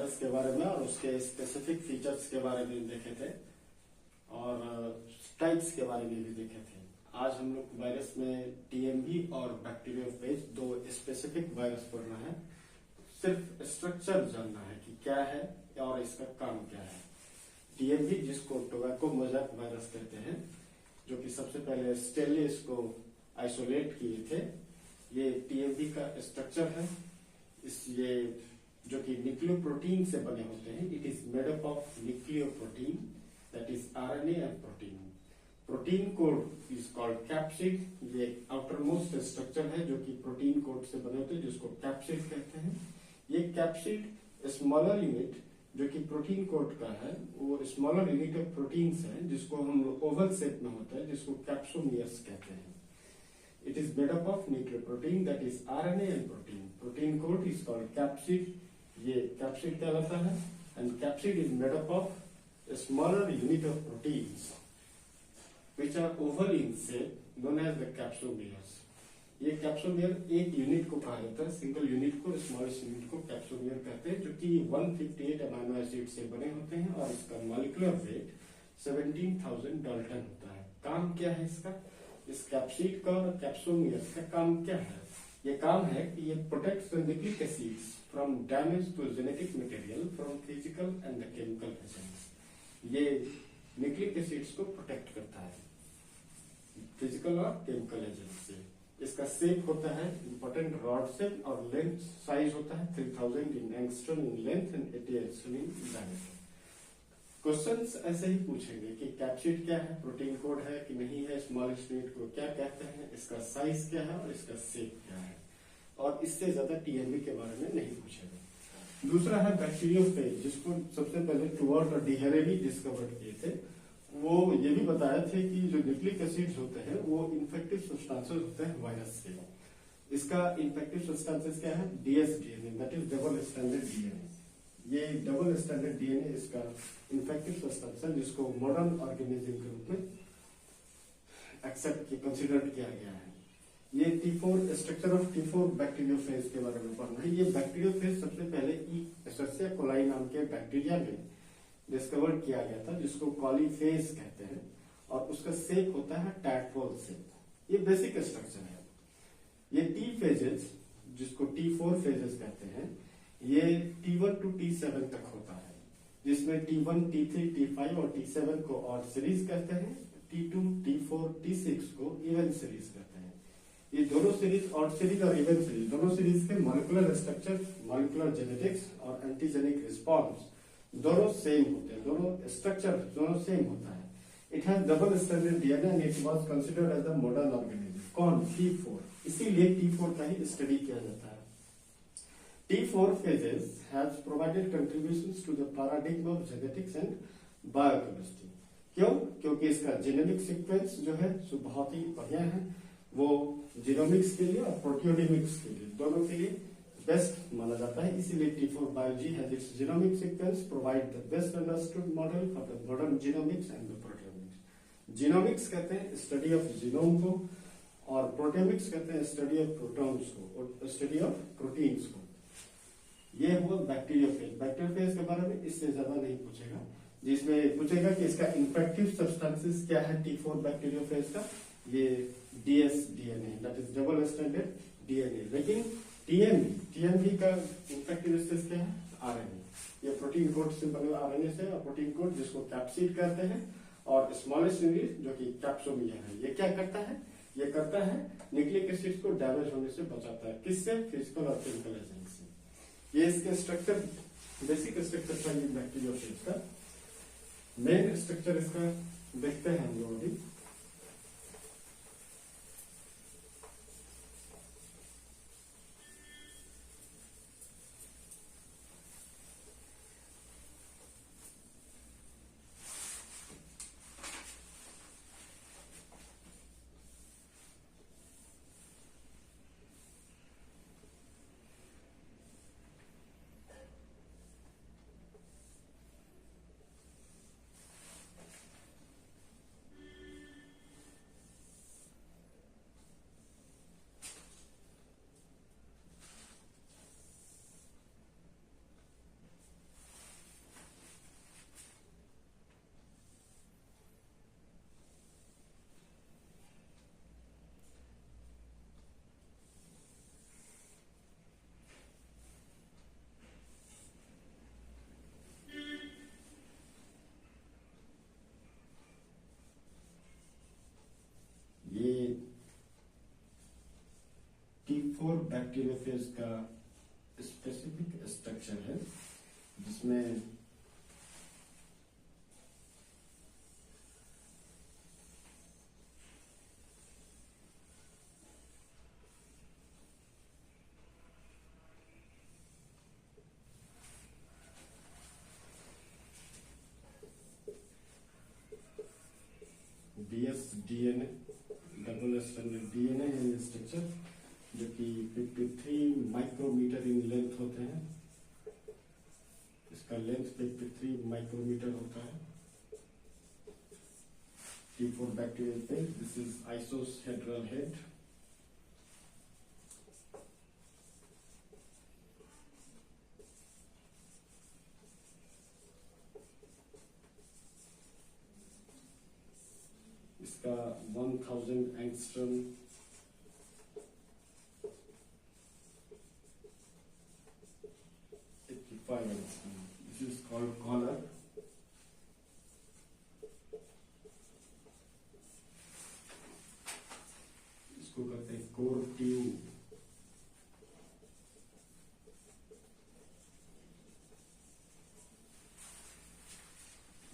Virus के बारे में और उसके स्पेसिफिक फीचर्स के बारे में देखे थे और टाइप्स के बारे में भी देखे थे। आज हम लोग वायरस में टीएमवी और बैक्टीरियोफेज दो स्पेसिफिक वायरस पढ़ना है। सिर्फ स्ट्रक्चर जानना है कि क्या है और इसका काम क्या है। टीएमवी जिसको टोबैको मोज़ैक वायरस कहते हैं, जो कि सबसे पहले स्टेनली इसको आइसोलेट किए थे। ये टीएमवी का स्ट्रक्चर है। ये जो कि न्यूक्लियोप्रोटीन से बने होते हैं। It is made up of nucleoprotein, that is RNA and protein. Protein code is called capsid. ये आउटर मोस्ट स्ट्रक्चर है जो कि प्रोटीन कोड से बने होते हैं, जिसको कैप्सिड कहते हैं। ये कैप्सिड स्मॉलर यूनिट जो कि प्रोटीन कोड का है, वो स्मॉलर यूनिट ऑफ प्रोटीन्स है, जिसको हम ओवल शेप में होता है, जिसको कैप्सोमियर्स कहते हैं। It is made up of nucleoprotein, that is RNA and protein. Protein code is called capsid. ये capsid कहलाता है, and capsid is made up of a smaller unit of proteins which are oval in shape, known as the capsomeres. ये capsomere एक unit को कहा जाता है, single unit को, स्मॉलेस्ट यूनिट को capsomere कहते हैं, जो कि 158 अमीनो एसिड से बने होते हैं और इसका मॉलिक्यूलर वेट 17,000 डाल्टन होता है। काम क्या है इसका? इस कैप्सिड का और कैप्सोमियर्स का काम क्या है? ये काम है कि ये protects the nucleic acids from damage to genetic material from physical and the chemical agents. ये न्यूक्लिक एसिड्स को प्रोटेक्ट करता है फिजिकल और केमिकल एजेंट से। इसका शेप होता है इंपॉर्टेंट रॉड शेप और लेंथ साइज होता है 3000 इन angstrom in length and 80 angstrom in diameter. Questions ऐसे ही पूछेंगे कि कैप्सिड क्या है, प्रोटीन कोड है कि नहीं है, स्मॉलेस्ट यूनिट को क्या कहते हैं, इसका साइज क्या है और इसका शेप क्या है, और इससे ज्यादा टीएमवी के बारे में नहीं पूछेगा। दूसरा है बैक्टीरियोफेज, जिसको सबसे पहले टुवर्ट और डिहेरेली डिस्कवर किए थे। वो ये भी बताए थे कि जो न्यूक्लिक एसिड्स होते हैं वो इन्फेक्टिव सब्सटेंसेस होते हैं वायरस के। इसका इन्फेक्टिव सब्सटेंसेस क्या है? DsDNA, that is double standard DNA. ये डबल स्टैंडर्ड डीएनए इसका इन्फेक्टिव सब्सटेंस है, जिसको मॉडर्न ऑर्गेनिज्म के रूप में एक्सेप्ट कंसिडर किया गया है। ये T4 structure of T4 bacteriophage के बारे में पढ़ना है। ये बैक्टीरियोफेज सबसे पहले एशर्सिया कोलाई नाम के बैक्टीरिया में डिस्कवर किया गया था, जिसको कॉलीफेज कहते हैं, और उसका शेप होता है टैडपोल शेप। ये बेसिक स्ट्रक्चर है। ये टी फेजेस, जिसको T4 फेजेस कहते हैं, ये T1 to T7 तक होता है, जिसमें T1, T3, T5 और T7 को ऑड सीरीज कहते हैं। T2, T4, T6 को इवन सीरीज कहते हैं। ये दोनों सीरीज, ऑड सीरीज और इवन सीरीज, दोनों सीरीज के मॉलिक्यूलर स्ट्रक्चर, मॉलिक्यूलर जेनेटिक्स और एंटीजेनिक रिस्पॉन्स दोनों सेम होते हैं, दोनों स्ट्रक्चर दोनों सेम होता है। It has double standard DNA and it was considered as the modern organism. कौन? T4। इसीलिए T4 का ही स्टडी किया जाता है। T4 phases has provided contributions to the paradigm of genetics and biochemistry. क्यों? क्योंकि इसका जेनेटिक सीक्वेंस जो है सो बहुत ही बढ़िया है। वो जीनोमिक्स के लिए और प्रोटियोमिक्स के लिए, दोनों के लिए बेस्ट माना जाता है। इसीलिए T4 biology has its genomic sequence provide the best understood model for the modern genomics and the proteomics. Genomics कहते हैं स्टडी ऑफ जीनोम को, और प्रोटियोमिक्स कहते हैं स्टडी ऑफ प्रोटॉन्स को और स्टडी ऑफ प्रोटीन्स को। ये हुआ बैक्टीरियोफेज। बैक्टीरियोफेज के बारे में इससे ज्यादा नहीं पूछेगा, जिसमें पूछेगा कि इसका इन्फेक्टिव सब्सटेंसेस क्या है T4 बैक्टीरियोफेज का। ये dsDNA, that is double standard DNA. लेकिन टीएमवी का इन्फेक्टिव स्पेस क्या है? आरएनए। ये प्रोटीन कोड से बने आरएनए से, और प्रोटीन कोड जिसको कैप्सिड कहते हैं, और स्मॉलेस्ट यूनिट जो कि कैप्सोमियर है। ये क्या करता है? ये करता है न्यूक्लिक एसिड्स को डैमेज होने से बचाता है। किससे? फिजिकल और केमिकल एजेंट से। ये इसके स्ट्रक्चर, बेसिक स्ट्रक्चर था ये बैक्टीरियोफेज का। मेन स्ट्रक्चर इसका देखते हैं हम लोग अभी। T4 बैक्टीरियोफेज का स्पेसिफिक स्ट्रक्चर है, जिसमें डीएनए डबल स्ट्रैंडेड डीएनए है ये स्ट्रक्चर, जो कि 53 माइक्रोमीटर इन लेंथ होते हैं। इसका लेंथ 53 माइक्रोमीटर होता है। T4 bacterial phage, this is isohedral head. इसका 1000 angstrom This is called collar. इसको कहते हैं कोर ट्यूब।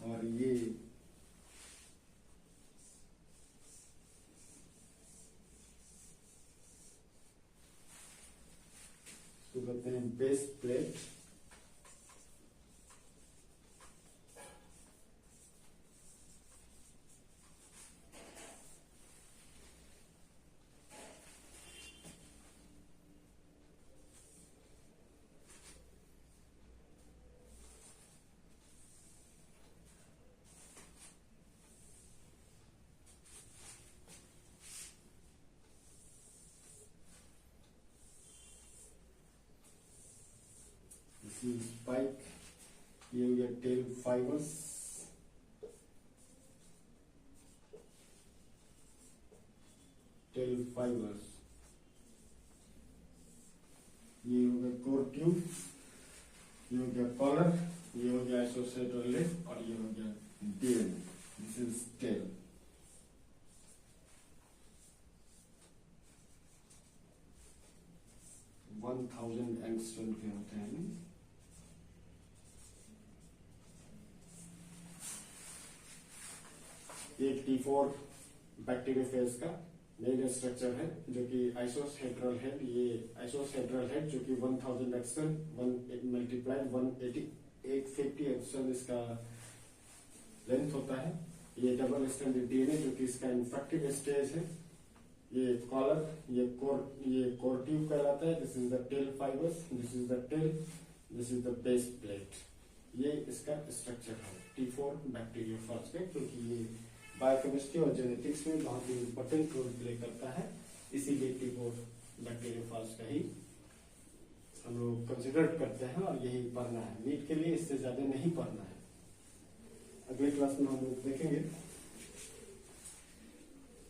और ये इसको कहते हैं बेस प्लेट। स्पाइक, ये हो गया टेल फाइबर्स। टेल फाइबर्स, ये हो गया कोर ट्यूब, ये हो गया कॉलर, ये हो गया आइसोहेड्रल लेग, और ये हो गया DNA. This is tail. One 1000 angstrom के होते हैं। एक T4 बैक्टीरियोफेज का मेन स्ट्रक्चर है, जो कि आइसोहेड्रल हेड। ये आइसोहेड्रल हेड जो कि 1000 एक्सटर्न 1 मल्टीप्लाइड 850 एक्सटर्न इसका लेंथ होता है। ये डबल स्ट्रैंडेड डीएनए जो कि इसका इन्फेक्टिव स्टेज है। ये कॉलर, ये कोर ट्यूब कहलाता है। This is the tail fibers, this is the tail, this is the base plate. ये इसका स्ट्रक्चर है T4 बैक्टीरियोफेज का, क्योंकि ये बायोकेमिस्ट्री और जेनेटिक्स में बहुत ही इंपॉर्टेंट रोल प्ले करता है। इसीलिए T4 बैक्टीरियोफेज का ही हम लोग कंसिडर करते हैं और यही पढ़ना है नीट के लिए। इससे ज्यादा नहीं पढ़ना है। अगले क्लास में हम लोग देखेंगे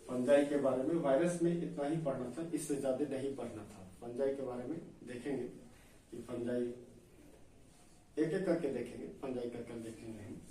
फंजाई के बारे में। वायरस में इतना ही पढ़ना था, इससे ज्यादा नहीं पढ़ना था। फंजाई के बारे में देखेंगे कि फंजाई एक एक करके देखेंगे। फंजाई का कल देखेंगे हम।